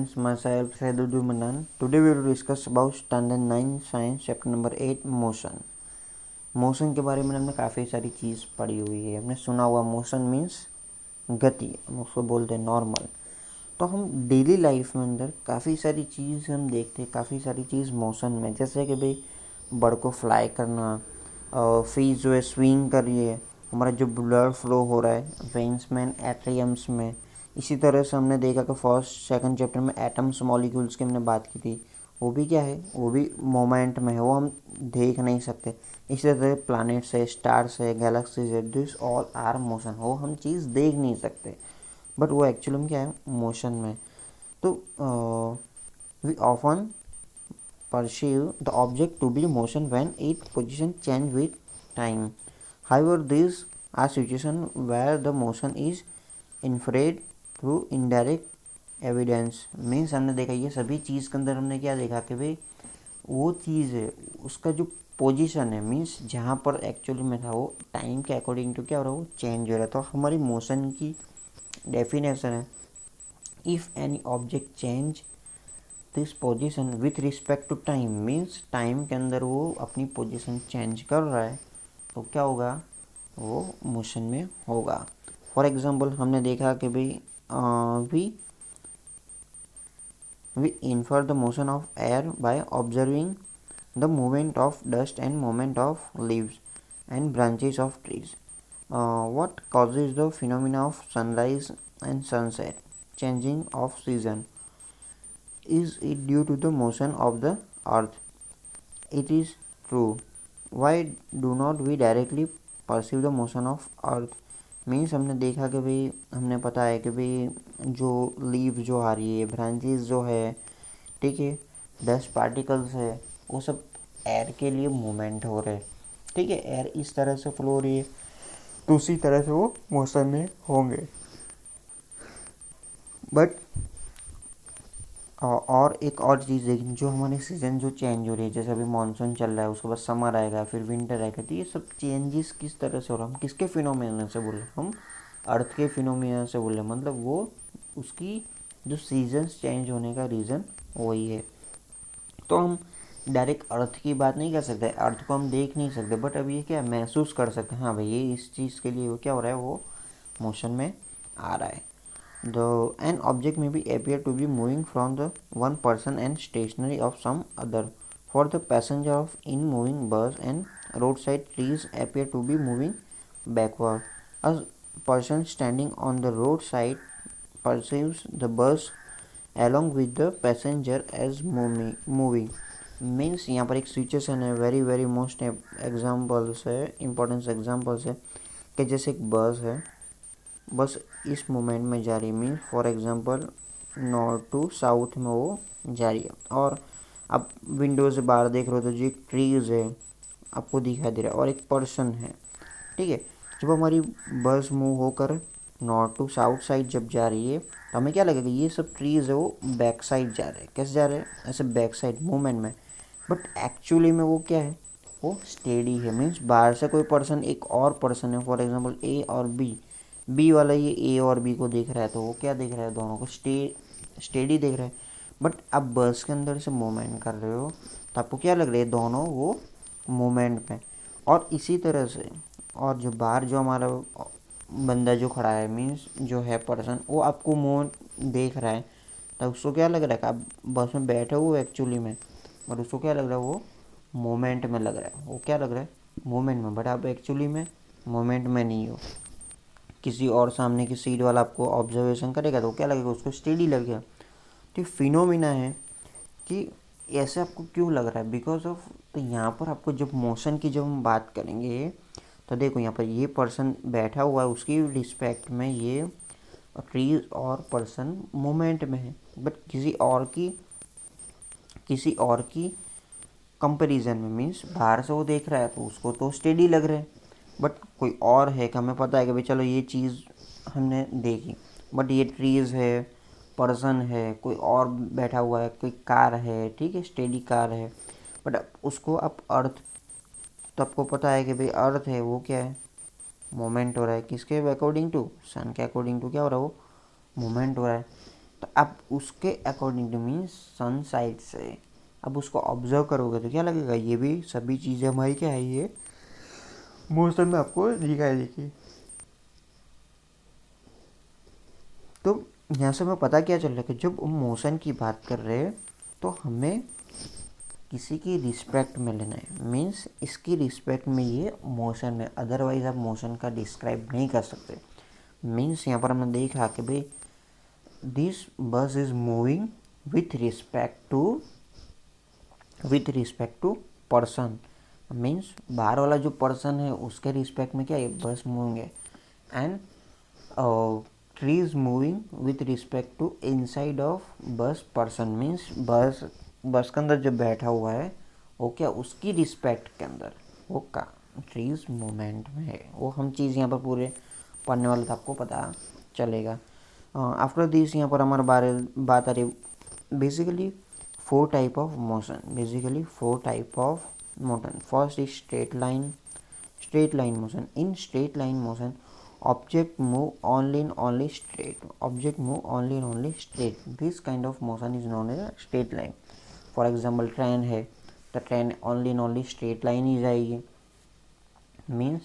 friends, myself Saiduddin Manan. Today we will discuss about Standard 9 Science Chapter Number 8 Motion. Motion के बारे में हमने काफ़ी सारी चीज़ पढ़ी हुई है. हमने सुना हुआ मोशन मीन्स गति, हम उसको बोलते हैं नॉर्मल. तो हम डेली लाइफ में अंदर काफ़ी सारी चीज़ हम देखते हैं, काफ़ी सारी चीज़ मोशन में, जैसे कि भाई बर्ड को फ्लाई करना, फिश जो है स्विंग कर रही है, हमारा जो ब्लड फ्लो हो रहा है वेन्स में, एट्रियम्स में. इसी तरह से हमने देखा कि फर्स्ट सेकंड चैप्टर में एटम्स मॉलिक्यूल्स की हमने बात की थी. वो भी क्या है, वो भी मोमेंट में है, वो हम देख नहीं सकते. इसी तरह प्लैनेट्स है, स्टार्स है, गैलेक्सीज है, दिस ऑल आर मोशन. वो हम चीज़ देख नहीं सकते बट वो एक्चुअली में क्या है, मोशन में. तो we often perceive the object to be motion when its position change with time. However, these are situations where the motion is inferred through indirect evidence. Means हमने देखा ये सभी चीज़ के अंदर हमने क्या देखा कि भाई वो चीज़ है उसका जो पोजीशन है, मीन्स जहाँ पर एक्चुअली में था वो टाइम के अकॉर्डिंग टू क्या हो रहा है, वो चेंज हो रहा है. तो हमारी मोशन की डेफिनेशन है, if any object change this position with respect to time, means time के अंदर वो अपनी पोजीशन चेंज कर रहा है तो क्या होगा, वो मोशन में होगा. फॉर एग्जांपल हमने देखा कि भाई we infer the motion of air by observing the movement of dust and movement of leaves and branches of trees. What causes the phenomena of sunrise and sunset, changing of season. Is it due to the motion of the earth? It is true. Why do not we directly perceive the motion of earth? Means हमने देखा कि भाई हमने पता है कि भाई जो लीव जो आ रही है, ब्रांचेस जो है, ठीक है, डस्ट पार्टिकल्स है, वो सब एयर के लिए मूवमेंट हो रहे हैं. ठीक है, एयर इस तरह से फ्लो हो रही है तो उसी तरह से वो मोशन में होंगे. बट और एक और चीज़ देखिए, जो हमारे सीज़न जो चेंज हो रही है, जैसे अभी मानसून चल रहा है, उसके बाद समर आएगा, फिर विंटर आएगा, तो ये सब चेंजेस किस तरह से हो रहा है, हम किसके फिनोमेना से बोल रहे हैं, हम अर्थ के फिनोमेना से बोल रहे हैं. मतलब वो उसकी जो सीजन्स चेंज होने का रीज़न वही है. तो हम डायरेक्ट अर्थ की बात नहीं कर सकते, अर्थ को हम देख नहीं सकते, बट अब ये क्या महसूस कर सकते हैं, हाँ भाई ये इस चीज़ के लिए वो क्या हो रहा है, वो मोशन में आ रहा है. An object may be appear to be moving from the one person and stationary of some other. For the passenger of in moving bus and roadside trees appear to be moving backward. A person standing on the roadside perceives the bus along with the passenger as moving. Means यहाँ पर एक situation है, very very most examples है, importance examples है कि जैसे एक बस है, बस इस मोमेंट में जा रही है, mean for example north to south में वो जा रही है. और आप विंडो से बाहर देख रहे हो तो जो एक ट्रीज है आपको दिखाई दे रहा है और एक पर्सन है. ठीक है, जब हमारी बस मूव होकर नॉर्थ टू साउथ साइड जब जा रही है तो हमें क्या लगेगा, ये सब ट्रीज है वो बैक साइड जा रहे हैं. कैसे जा रहे हैं, ऐसे बैक साइड मूवमेंट में. बट एक्चुअली में वो क्या है, वो स्टेडी है. मीन्स बाहर से कोई पर्सन, एक और पर्सन है, फॉर एग्जांपल ए और बी वाला ये ए और बी को देख रहा है तो वो क्या देख रहा है, दोनों को स्टेडी देख रहा है. बट आप बस के अंदर से मूवमेंट कर रहे हो तो आपको क्या लग रहा है, दोनों वो मूवमेंट में. और इसी तरह से और जो बाहर जो हमारा बंदा जो खड़ा है, मीन्स जो है पर्सन, वो आपको मूव देख रहा है तो उसको क्या लग रहा है कि आप बस में बैठे हो एक्चुअली में, और उसको क्या लग रहा है, वो मोमेंट में लग रहा है. वो क्या लग रहा है, मोमेंट में, बट आप एक्चुअली में मोमेंट में नहीं हो. किसी और सामने की सीट वाला आपको ऑब्जर्वेशन करेगा तो क्या लगेगा, उसको स्टेडी लगेगा. तो फिनोमिना है कि ऐसे आपको क्यों लग रहा है, बिकॉज ऑफ. तो यहाँ पर आपको जब मोशन की जब हम बात करेंगे तो देखो यहाँ पर ये पर्सन बैठा हुआ है, उसकी रिस्पेक्ट में ये ट्रीज और पर्सन मोमेंट में है. बट किसी और की कंपैरिजन में, मीन्स बाहर से वो देख रहा है तो उसको तो स्टेडी लग रहा है. बट कोई और है कि हमें पता है कि भाई चलो ये चीज़ हमने देखी, बट ये ट्रीज़ है, पर्सन है, कोई और बैठा हुआ है, कोई कार है, ठीक है, स्टेडी कार है. बट उसको आप अर्थ, तो आपको पता है कि भाई अर्थ है वो क्या है, मोमेंट हो रहा है. किसके अकॉर्डिंग टू, सन के अकॉर्डिंग टू क्या हो रहा है, वो मोमेंट हो रहा है. तो आप उसके अकॉर्डिंग टू मीन्स सन साइड से अब उसको ऑब्जर्व करोगे तो क्या लगेगा, ये भी सभी चीज़ें हमारी क्या है, ये मोशन में आपको दिखाई देगी। तो यहाँ से हमें पता क्या चल रहा है कि जब हम मोशन की बात कर रहे हैं तो हमें किसी की रिस्पेक्ट में लेना है, मीन्स इसकी रिस्पेक्ट में ये मोशन है, अदरवाइज आप मोशन का डिस्क्राइब नहीं कर सकते। मीन्स यहाँ पर हमने देखा कि भाई this bus is moving with respect to person, means बाहर वाला जो पर्सन है उसके रिस्पेक्ट में क्या है बस मूविंग है। And tree is moving with respect to inside of bus person, means bus के अंदर जो बैठा हुआ है वो क्या उसकी रिस्पेक्ट के अंदर वो का ट्रीज मूवमेंट में है। वो हम चीज़ यहाँ पर पूरे पढ़ने वाले तो आपको पता चलेगा। आफ्टर दिस यहाँ पर हमारे बात आ रही basically four type of motion, first is straight line motion. In straight line motion object move only and only straight, this kind of motion is known as a straight line। For example train है तो train only and only straight line ही जाएगी, means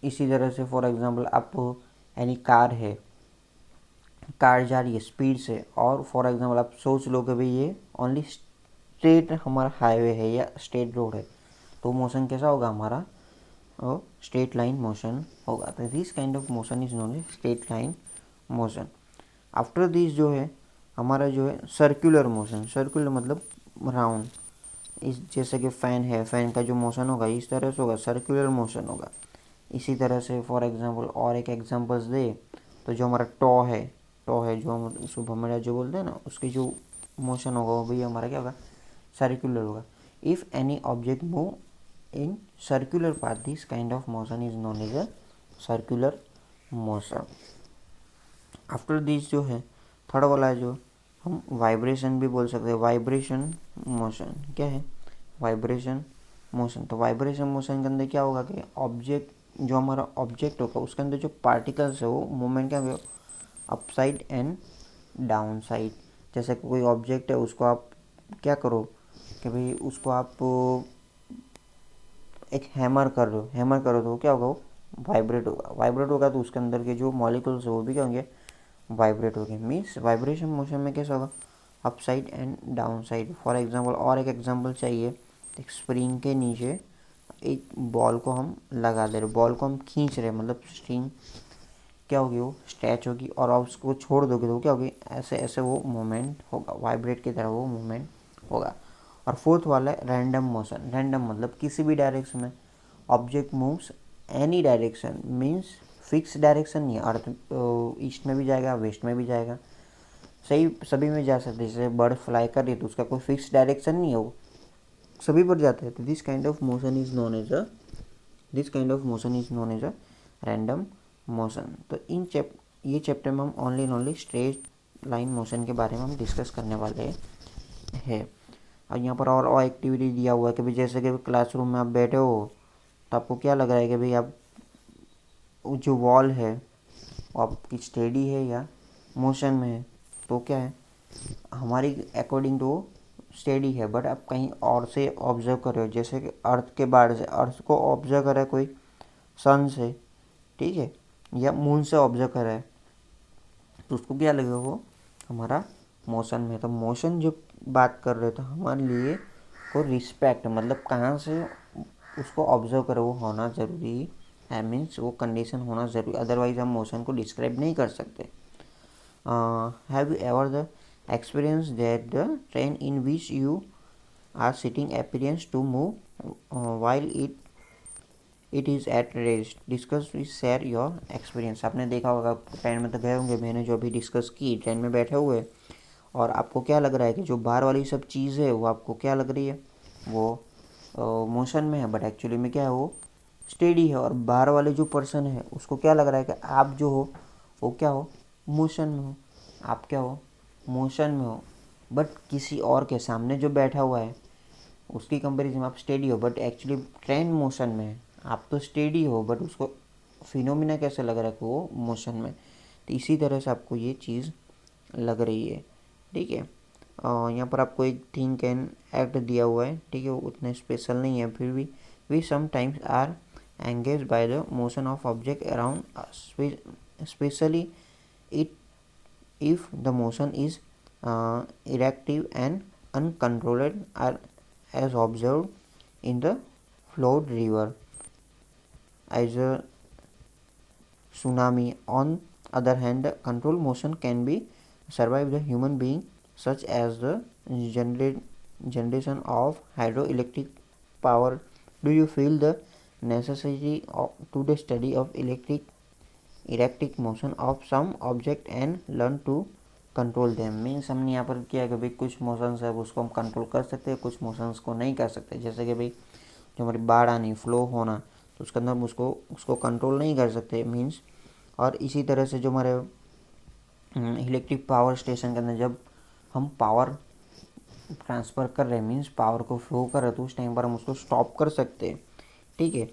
इसी तरह से for example आप यानी car है, कार जा रही है स्पीड से और फॉर एग्जाम्पल आप सोच लो कि भाई ये ओनली स्ट्रेट हमारा हाईवे है या स्ट्रेट रोड है तो मोशन कैसा होगा हमारा, और स्ट्रेट लाइन मोशन होगा। तो this kind of motion is known as straight line motion. After this जो है हमारा जो है सर्कुलर मोशन, सर्कुलर मतलब राउंड, इस जैसे कि फ़ैन है, फ़ैन का जो मोशन होगा इस तरह से होगा, सर्कुलर मोशन होगा। इसी तरह से फॉर एग्जांपल और एक एग्जांपल्स दे तो जो हमारा टॉ है जो हम सुबह हमारा जो बोलते हैं ना उसकी जो मोशन होगा वो भी हमारा क्या होगा सर्कुलर होगा। If any object move in circular path this kind of motion is known as a circular motion. After this जो है थर्ड वाला है जो हम वाइब्रेशन भी बोल सकते हैं, वाइब्रेशन मोशन। क्या है वाइब्रेशन मोशन, तो वाइब्रेशन मोशन के अंदर क्या होगा कि ऑब्जेक्ट जो हमारा ऑब्जेक्ट होगा उसके अंदर जो पार्टिकल्स है वो मूवमेंट क्या होगा up side and down side. जैसे कोई ऑब्जेक्ट है उसको आप क्या करो कि भाई उसको आप एक हैमर करो तो क्या होगा वो वाइब्रेट होगा तो उसके अंदर के जो मॉलिक्यूल्स है वो भी क्या होंगे वाइब्रेट हो गए। मीन्स वाइब्रेशन मोशन में कैसा होगा up side and down side. For example और एक एग्जांपल चाहिए, एक स्प्रिंग के नीचे एक बॉल को हम लगा दे रहे, बॉल को हम खींच रहे मतलब स्ट्रिंग क्या होगी वो स्ट्रेच होगी और आप उसको छोड़ दोगे तो क्या होगी ऐसे ऐसे वो मूवमेंट होगा, वाइब्रेट की तरह वो मूवमेंट होगा। और फोर्थ वाला है रैंडम मोशन। रैंडम मतलब किसी भी डायरेक्शन में object moves any direction, means fix direction नहीं है, अर्थ ईस्ट में भी जाएगा वेस्ट में भी जाएगा, सही सभी में जा सकते। जैसे बर्ड फ्लाई कर रही है तो उसका कोई फिक्स डायरेक्शन नहीं है, वो सभी पर जाता है। तो this kind of motion is known as a random motion. तो ये चैप्टर में हम ओनली स्ट्रेट लाइन मोशन के बारे में हम डिस्कस करने वाले हैं। और यहाँ पर और एक्टिविटी दिया हुआ है कि भाई जैसे कि क्लासरूम में आप बैठे हो तो आपको क्या लग रहा है कि भाई आप जो वॉल है वो आपकी स्टेडी है या मोशन में है, तो क्या है हमारी अकॉर्डिंग टू स्टेडी है, बट आप कहीं और से ऑब्जर्व कर रहे हो, जैसे कि अर्थ के बाहर से अर्थ को ऑब्जर्व कर रहा है कोई सन से, ठीक है, या मून से ऑब्जर्व कर रहा है तो उसको क्या लगेगा वो हमारा मोशन में। तो मोशन जो बात कर रहे तो हमारे लिए को रिस्पेक्ट मतलब कहाँ से उसको ऑब्जर्व करे वो होना ज़रूरी है, मीन्स वो कंडीशन होना ज़रूरी, अदरवाइज हम मोशन को डिस्क्राइब नहीं कर सकते। Have you ever the experience that the train in which you are sitting appearance to move while it is at rest, discuss with share your experience. आपने देखा होगा ट्रेन में तो गए होंगे, मैंने जो अभी डिस्कस की ट्रेन में बैठे हुए और आपको क्या लग रहा है कि जो बाहर वाली सब चीज़ है वो आपको क्या लग रही है वो मोशन में है, बट एक्चुअली में क्या है वो स्टेडी है। और बाहर वाले जो पर्सन है उसको क्या लग रहा है कि आप जो हो वो क्या हो मोशन में हो, आप क्या हो मोशन में हो, बट किसी और के सामने जो बैठा हुआ है उसकी कंपैरिजन में आप स्टेडी हो, बट एक्चुअली ट्रेन मोशन में है, आप तो स्टेडी हो बट उसको फिनोमिना कैसे लग रहा है कि वो मोशन में। तो इसी तरह से आपको ये चीज़ लग रही है, ठीक है। यहाँ पर आपको एक थिंक एंड एक्ट दिया हुआ है, ठीक है, वो उतने स्पेशल नहीं है, फिर भी we sometimes are engage by the motion of object around us, specially it if the motion is erratic and uncontrolled are as observed in the flowed river as a tsunami. On other hand, the controlled motion can be survive the human being, such as the generation of hydroelectric power. Do you feel the necessity to the study of erratic motion of some object and learn to control them? Means हमने यहाँ पर किया कि भाई कुछ motions है उसको हम कंट्रोल कर सकते हैं, कुछ मोशंस को नहीं कर सकते। जैसे कि भाई जो हमारी बाढ़ आनी, फ्लो होना, तो उसके अंदर हम उसको कंट्रोल नहीं कर सकते मीन्स। और इसी तरह से जो हमारे इलेक्ट्रिक पावर स्टेशन के अंदर जब हम पावर ट्रांसफ़र कर रहे हैं मीन्स पावर को फ्लो कर रहे हैं, तो उस टाइम पर हम उसको स्टॉप कर सकते हैं, ठीक है।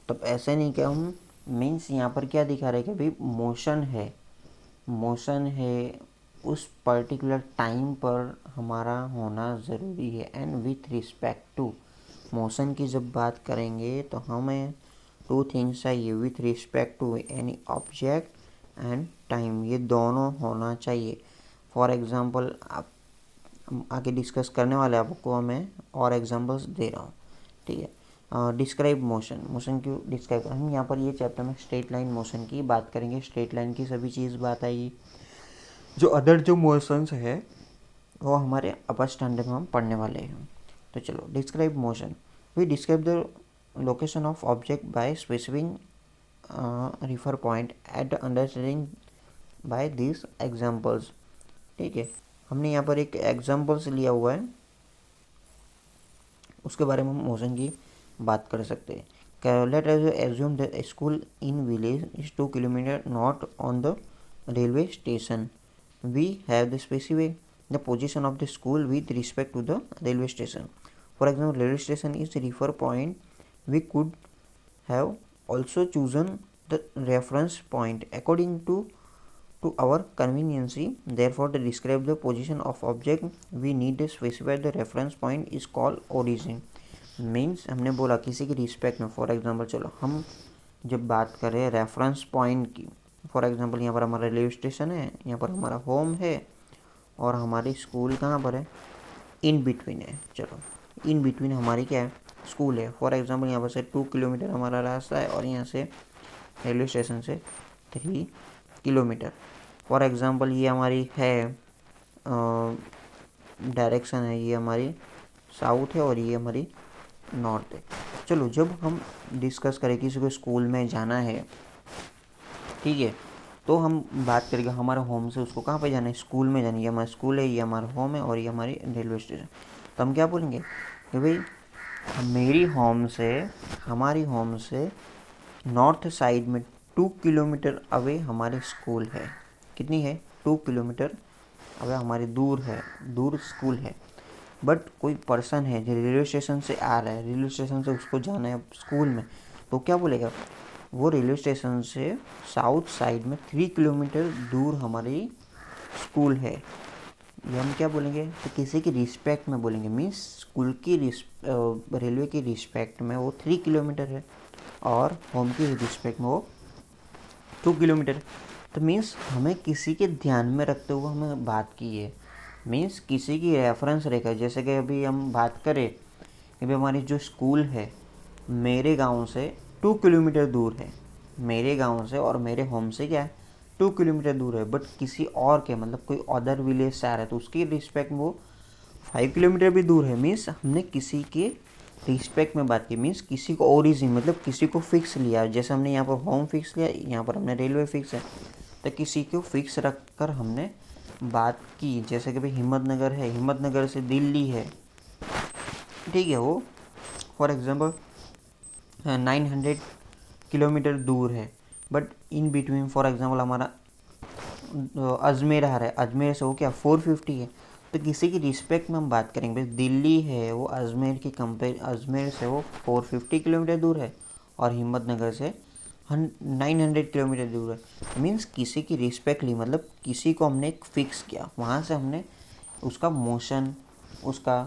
तब ऐसे नहीं कि हम मीन्स यहाँ पर क्या दिखा रहे हैं कि भाई मोशन है उस पर्टिकुलर टाइम पर हमारा होना ज़रूरी है। And with respect to motion की जब बात करेंगे तो हमें टू थिंग्स चाहिए, with respect to any object and time, ये दोनों होना चाहिए। फॉर एग्ज़ाम्पल आप आगे डिस्कस करने वाले आपको मैं और एग्जांपल्स दे रहा हूँ, ठीक है। डिस्क्राइब मोशन क्यों डिस्क्राइब, हम यहाँ पर ये चैप्टर में स्ट्रेट लाइन मोशन की बात करेंगे, स्ट्रेट लाइन की सभी चीज़ बात आएगी। जो अदर जो मोशंस है वो हमारे अपर स्टैंडर्ड में हम पढ़ने वाले हैं। तो चलो, describe motion, we describe the location of object by specific refer point at understanding by this examples, ठीक है। हमने यहाँ पर एक एग्जाम्पल्स लिया हुआ है, उसके बारे में हम मोशन की बात कर सकते हैं। Let us assume the school in village is 2 kilometre not on the railway station. We have the specify the position of the school with respect to the railway station. For example, railway station is the refer point. We could have also chosen the reference point according to our convenience. Therefore, to describe the position of object, we need to specify the reference point is called origin. Means हमने बोला किसी की respect में, for example चलो हम जब बात करें रेफरेंस पॉइंट की, फॉर एग्जांपल यहाँ पर हमारा रेलवे स्टेशन है, यहाँ पर हमारा होम है और हमारी स्कूल कहाँ पर है, इन बिटवीन है। चलो इन बिटवीन हमारी क्या है, स्कूल है। फॉर एग्जांपल यहाँ पर से 2 किलोमीटर हमारा रास्ता है और यहाँ से रेलवे स्टेशन से 3 किलोमीटर। फॉर एग्जांपल ये हमारी है डायरेक्शन है, ये हमारी साउथ है और ये हमारी नॉर्थ है। चलो जब हम डिस्कस करें किसी को स्कूल में जाना है, ठीक है, तो हम बात करेंगे हमारे होम से उसको कहाँ पे जाना है, स्कूल में जाना है। ये हमारा स्कूल है, ये हमारा होम है और ये हमारी रेलवे स्टेशन। तो हम क्या बोलेंगे कि भाई हमारी होम से नॉर्थ साइड में 2 किलोमीटर अवे हमारी स्कूल है। कितनी है, 2 किलोमीटर अवे हमारी दूर स्कूल है। बट कोई पर्सन है जो रेलवे स्टेशन से आ रहा है, रेलवे स्टेशन से उसको जाना है स्कूल में, तो क्या बोलेगा, वो रेलवे स्टेशन से साउथ साइड में 3 किलोमीटर दूर हमारी स्कूल है। ये हम क्या बोलेंगे, तो किसी की रिस्पेक्ट में बोलेंगे, मीन्स स्कूल की रेलवे की रिस्पेक्ट में वो 3 किलोमीटर है और होम की रिस्पेक्ट में वो 2 किलोमीटर। तो मीन्स हमें किसी के ध्यान में रखते हुए हमें बात की है, मीन्स किसी की रेफरेंस रेखा। जैसे कि अभी हम बात करें कि भाई हमारी जो स्कूल है मेरे गांव से 2 किलोमीटर दूर है, मेरे गांव से और मेरे होम से क्या है 2 किलोमीटर दूर है। बट किसी और के मतलब कोई अदर विलेज से आ रहा है तो उसकी रिस्पेक्ट में वो 5 किलोमीटर भी दूर है। मीन्स हमने किसी के रिस्पेक्ट में बात की, मीन्स किसी को ओरिजिन मतलब किसी को फिक्स लिया। जैसे हमने यहाँ पर होम फिक्स लिया, यहाँ पर हमने रेलवे फिक्स है, तो किसी को फिक्स रख कर हमने बात की। जैसे कि भाई हिम्मतनगर है, हिम्मतनगर से दिल्ली है, ठीक है, वो फॉर एग्जांपल 900 किलोमीटर दूर है। But in between for example हमारा अजमेर आ रहा है, अजमेर से वो क्या 450 है। तो किसी की रिस्पेक्ट में हम बात करेंगे, भाई दिल्ली है वो अजमेर से वो 450 किलोमीटर दूर है और हिम्मतनगर से 900 किलोमीटर दूर है, मीन्स किसी की रिस्पेक्टली, मतलब किसी को हमने एक फिक्स किया, वहाँ से हमने उसका मोशन, उसका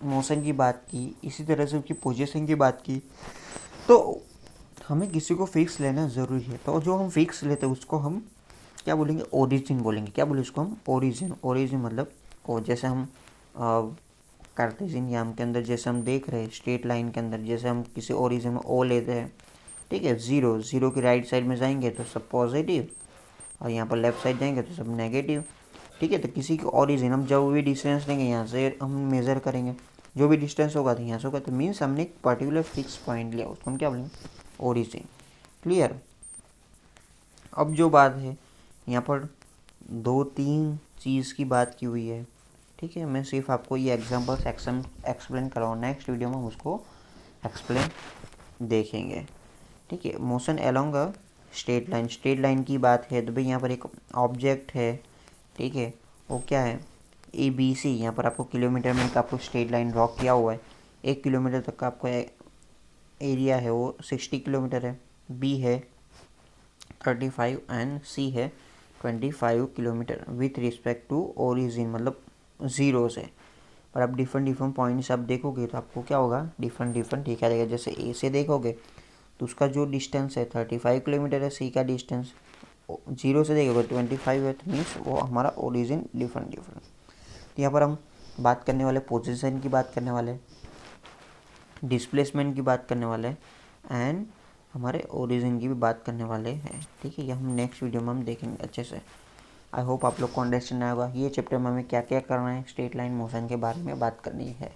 मोशन की बात की, इसी तरह से उसकी पोजीशन की बात की। तो हमें किसी को फिक्स लेना ज़रूरी है। तो जो हम फिक्स लेते हैं उसको हम क्या बोलेंगे, ओरिजिन बोलेंगे। क्या बोले उसको हम, ओरिजिन। ओरिजिन मतलब ओ, जैसे हम कार्टेशियन याम के अंदर जैसे हम देख रहे हैं स्ट्रेट लाइन के अंदर, जैसे हम किसी ओरिजिन में ओ लेते हैं, ठीक है, ज़ीरो, ज़ीरो की राइट साइड में जाएंगे तो सब पॉजिटिव, और यहाँ पर लेफ्ट साइड जाएंगे तो सब नेगेटिव, ठीक है। तो किसी की ओरिजिन हम जब भी डिस्टेंस लेंगे यहाँ से हम मेज़र करेंगे, जो भी डिस्टेंस होगा तो यहाँ से होगा, तो मीन्स हमने एक पर्टिकुलर फिक्स पॉइंट लिया, उसको हम क्या बोलेंगे, ओरिजिन। क्लियर। अब जो बात है यहाँ पर 2-3 चीज़ की बात की हुई है, ठीक है। मैं सिर्फ आपको ये एग्जांपल्स एक्सप्लेन कराऊँ, नेक्स्ट वीडियो में हम उसको एक्सप्लेन देखेंगे, ठीक है। Motion along a straight line, straight line की बात है तो भाई यहाँ पर एक ऑब्जेक्ट है, ठीक है, वो क्या है, ABC। यहाँ पर आपको किलोमीटर में आपको स्ट्रेट लाइन ड्रॉ किया हुआ है, 1 किलोमीटर तक का आपको एरिया है वो 60 किलोमीटर है, B है 35 एंड C है 25 kilometre with respect to origin, मतलब ज़ीरो से। पर आप डिफरेंट डिफरेंट पॉइंट्स आप देखोगे तो आपको क्या होगा, डिफरेंट डिफरेंट दिखा देगा। जैसे ए से देखोगे तो उसका जो डिस्टेंस है 35 किलोमीटर है, सी का डिस्टेंस जीरो से देखोगे 25 है, तो मीन्स वो हमारा ओरिजिन डिफरेंट डिफरेंट। तो यहाँ पर हम बात करने वाले पोजीशन की बात करने वाले, डिस्प्लेसमेंट की बात करने वाले एंड हमारे ओरिजिन की भी बात करने वाले हैं, ठीक है। ये हम नेक्स्ट वीडियो में हम देखेंगे अच्छे से। आई होप आप लोग को अंडरस्टैंड आएगा ये चैप्टर में हमें क्या क्या करना है, स्ट्रेट लाइन मोशन के बारे में बात करनी है,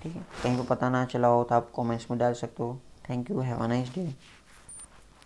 ठीक है। कहीं को पता ना चला हो तो आप कमेंट्स में डाल सकते हो। Thank you, have a nice day.